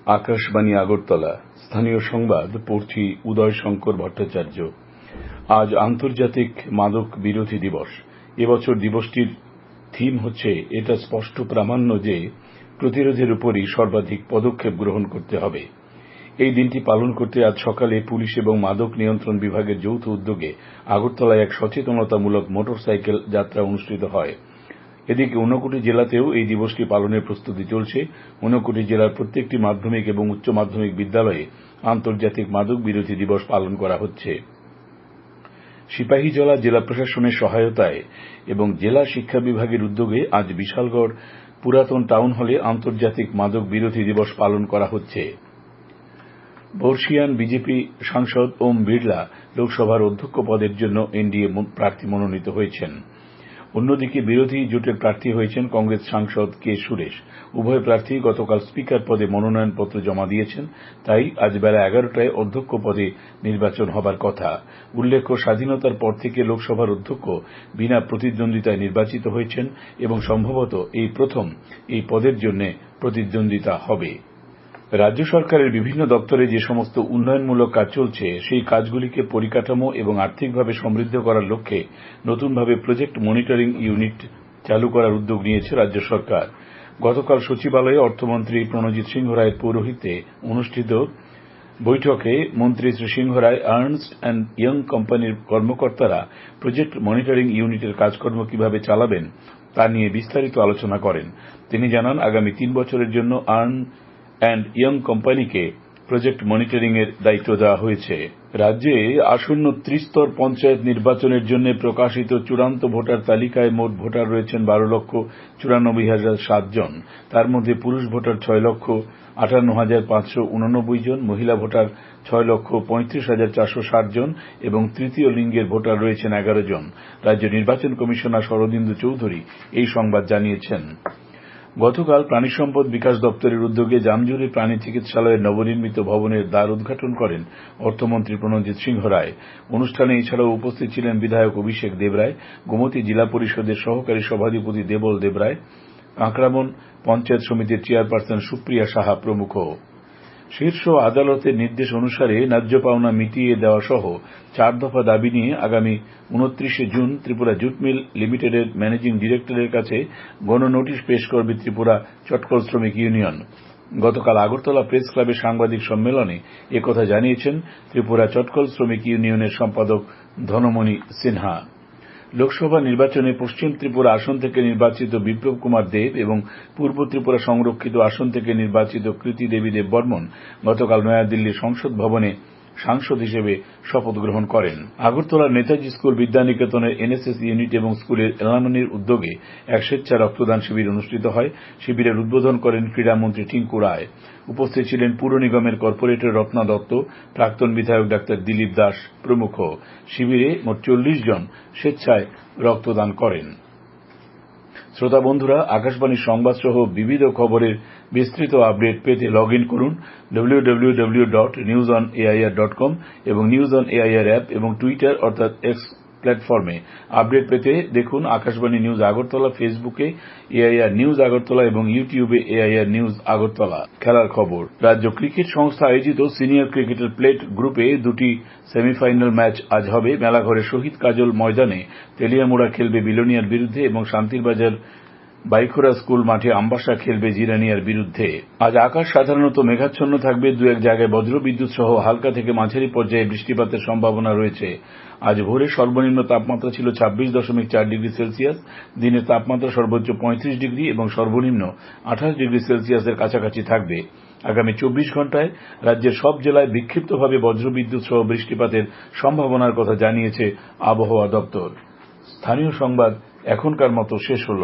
আকাশবাণী আগরতলা। স্থানীয় সংবাদ পড়ছি উদয় শঙ্কর ভট্টাচার্য। আজ আন্তর্জাতিক মাদক বিরোধী দিবস। এবছর দিবসটির থিম হচ্ছে এটা স্পষ্ট প্রামাণ্য যে প্রতিরোধের উপরই সর্বাধিক পদক্ষেপ গ্রহণ করতে হবে। এই দিনটি পালন করতে আজ সকালে পুলিশ এবং মাদক নিয়ন্ত্রণ বিভাগের যৌথ উদ্যোগে আগরতলায় এক সচেতনতামূলক মোটরসাইকেল যাত্রা অনুষ্ঠিত হয়। এদিকে ঊনকোটি জেলাতেও এই দিবসটি পালনের প্রস্তুতি চলছে। ঊনকোটি জেলার প্রত্যেকটি মাধ্যমিক এবং উচ্চ মাধ্যমিক বিদ্যালয়ে আন্তর্জাতিক মাদক বিরোধী দিবস পালন করা হচ্ছে। সিপাহীজলা জেলা প্রশাসনের সহায়তায় এবং জেলা শিক্ষা বিভাগের উদ্যোগে আজ বিশালগড় পুরাতন টাউন হলে আন্তর্জাতিক মাদক বিরোধী দিবস পালন করা হচ্ছে। বর্ষিয়ান বিজেপি সাংসদ ওম বিড়লা লোকসভার অধ্যক্ষ পদের জন্য এনডিএ প্রার্থী মনোনীত হয়েছেন। অন্যদিকে বিরোধী জোটের প্রার্থী হয়েছেন কংগ্রেস সাংসদ কে সুরেশ। উভয় প্রার্থী গতকাল স্পিকার পদে মনোনয়নপত্র জমা দিয়েছেন, তাই আজ বেলা 11টায় অধ্যক্ষ পদে নির্বাচন হবার কথা। উল্লেখ্য, স্বাধীনতার পর থেকে লোকসভার অধ্যক্ষ বিনা প্রতিদ্বন্দ্বিতায় নির্বাচিত হয়েছেন এবং সম্ভবত এই প্রথম এই পদের জন্য প্রতিদ্বন্দ্বিতা হবে। রাজ্য সরকারের বিভিন্ন দপ্তরে যে সমস্ত উন্নয়নমূলক কাজ চলছে সেই কাজগুলিকে পরিকাঠামো এবং আর্থিকভাবে সমৃদ্ধ করার লক্ষ্যে নতুনভাবে প্রজেক্ট মনিটরিং ইউনিট চালু করার উদ্যোগ নিয়েছে রাজ্য সরকার। গতকাল সচিবালয়ে অর্থমন্ত্রী প্রণজিৎ সিংহ রায়ের পৌরোহিত্যে অনুষ্ঠিত বৈঠকে মন্ত্রী শ্রী সিংহ রায় আর্নস্ট অ্যান্ড ইয়ং কোম্পানির কর্মকর্তারা প্রজেক্ট মনিটরিং ইউনিটের কাজকর্ম কিভাবে চালাবেন তা নিয়ে বিস্তারিত আলোচনা করেন। তিনি জানান, আগামী 3 বছরের জন্য আর্নস্ট অ্যান্ড ইয়ং কোম্পানিকে প্রজেক্ট মনিটরিং এর দায়িত্ব দেওয়া হয়েছে। রাজ্যে আসন্ন ত্রিস্তর পঞ্চায়েত নির্বাচনের জন্য প্রকাশিত চূড়ান্ত ভোটার তালিকায় মোট ভোটার রয়েছেন 12,94,007 জন। তার মধ্যে পুরুষ ভোটার 6,58,589 জন, মহিলা ভোটার 6,35,460 জন এবং তৃতীয় লিঙ্গের ভোটার রয়েছেন 11 জন। রাজ্য নির্বাচন কমিশনার শরদিন্দু চৌধুরী এই সংবাদ জানিয়েছেন। গতকাল প্রাণী সম্পদ বিকাশ দপ্তরের উদ্যোগে জামজুরি প্রাণী চিকিৎসালয়ের নবনির্মিত ভবনের দ্বার উদ্ঘাটন করেন অর্থমন্ত্রী প্রণজিৎ সিংহ রায়। অনুষ্ঠানে এছাড়াও উপস্থিত ছিলেন বিধায়ক অভিষেক দেবরায়, গোমতী জেলা পরিষদের সহকারী সভাধিপতি দেবল দেবরায়, কাঁকড়ামন পঞ্চায়েত সমিতির চেয়ারপারসন সুপ্রিয়া সাহা প্রমুখ। শীর্ষ আদালতের নির্দেশ অনুসারে ন্যায্য পাওনা মিটিয়ে দেওয়া সহ 4 দফা দাবি নিয়ে আগামী 29শে জুন ত্রিপুরা জুট মিল লিমিটেডের ম্যানেজিং ডিরেক্টরের কাছে গণনোটিশ পেশ করবে ত্রিপুরা চটকল শ্রমিক ইউনিয়ন। গতকাল আগরতলা প্রেস ক্লাবে সাংবাদিক সম্মেলনে একথা জানিয়েছেন ত্রিপুরা চটকল শ্রমিক ইউনিয়নের সম্পাদক ধনমণি সিনহা। লোকসভা নির্বাচনে পশ্চিম ত্রিপুরা আসন থেকে নির্বাচিত বিপ্লব কুমার দেব এবং পূর্ব ত্রিপুরা সংরক্ষিত আসন থেকে নির্বাচিত কৃতি দেবী দেব বর্মন গতকাল নয়াদিল্লির সংসদ ভবনে সাংসদ হিসেবে শপথ গ্রহণ করেন। আগরতলার নেতাজি স্কুল বিদ্যানিকেতনের এনএসএস ইউনিট এবং স্কুলের এলামনির উদ্যোগে এক স্বেচ্ছা রক্তদান শিবির অনুষ্ঠিত হয়। শিবিরের উদ্বোধন করেন ক্রীড়ামন্ত্রী টিঙ্কু রায়। উপস্থিত ছিলেন পুর নিগমের কর্পোরেটর রত্না দত্ত, প্রাক্তন বিধায়ক ডাক্তার দিলীপ দাস প্রমুখ। শিবিরে মোট 40 জন স্বেচ্ছায় রক্তদান করেন। শ্রোতা বন্ধুরা, আকাশবাণীর সংবাদ সহ বিবিধ খবরের বিস্তৃত আপডেট পেতে লগ ইন করুন www.newsonair.com এবং নিউজ অন এআইআর অ্যাপ এবং টুইটার অর্থাৎ এক্স প্ল্যাটফর্মে। আপডেট পেতে দেখুন আকাশবাণী নিউজ আগরতলা, ফেসবুকে এআইআর নিউজ আগরতলা এবং ইউটিউবে এআইআর নিউজ আগরতলা। খেলার খবর। রাজ্য ক্রিকেট সংস্থা আয়োজিত সিনিয়র ক্রিকেটের প্লেট গ্রুপে 2টি সেমিফাইনাল ম্যাচ আজ হবে। মেলাঘরে শহীদ কাজল ময়দানে তেলিয়ামুড়া খেলবে বিলোনিয়ার বিরুদ্ধে এবং শান্তিরবাজার বাইখোরা স্কুল মাঠে আম্বাসা খেলবে জিরানিয়ার বিরুদ্ধে। আজ আকাশ সাধারণত মেঘাচ্ছন্ন থাকবে। 2-1 জায়গায় বজ্রবিদ্যুৎ সহ হালকা থেকে মাঝারি পর্যায়ে বৃষ্টিপাতের সম্ভাবনা রয়েছে। আজ ভোরে সর্বনিম্ন তাপমাত্রা ছিল 26.4 ডিগ্রি সেলসিয়াস। দিনের তাপমাত্রা সর্বোচ্চ 35 ডিগ্রি এবং সর্বনিম্ন 28 ডিগ্রি সেলসিয়াসের কাছাকাছি থাকবে। আগামী 24 ঘণ্টায় রাজ্যের সব জেলায় বিক্ষিপ্তভাবে বজ্রবিদ্যুৎ সহ বৃষ্টিপাতের সম্ভাবনার কথা জানিয়েছে আবহাওয়া দপ্তর। স্থানীয় সংবাদ এখনকার মতো শেষ হল।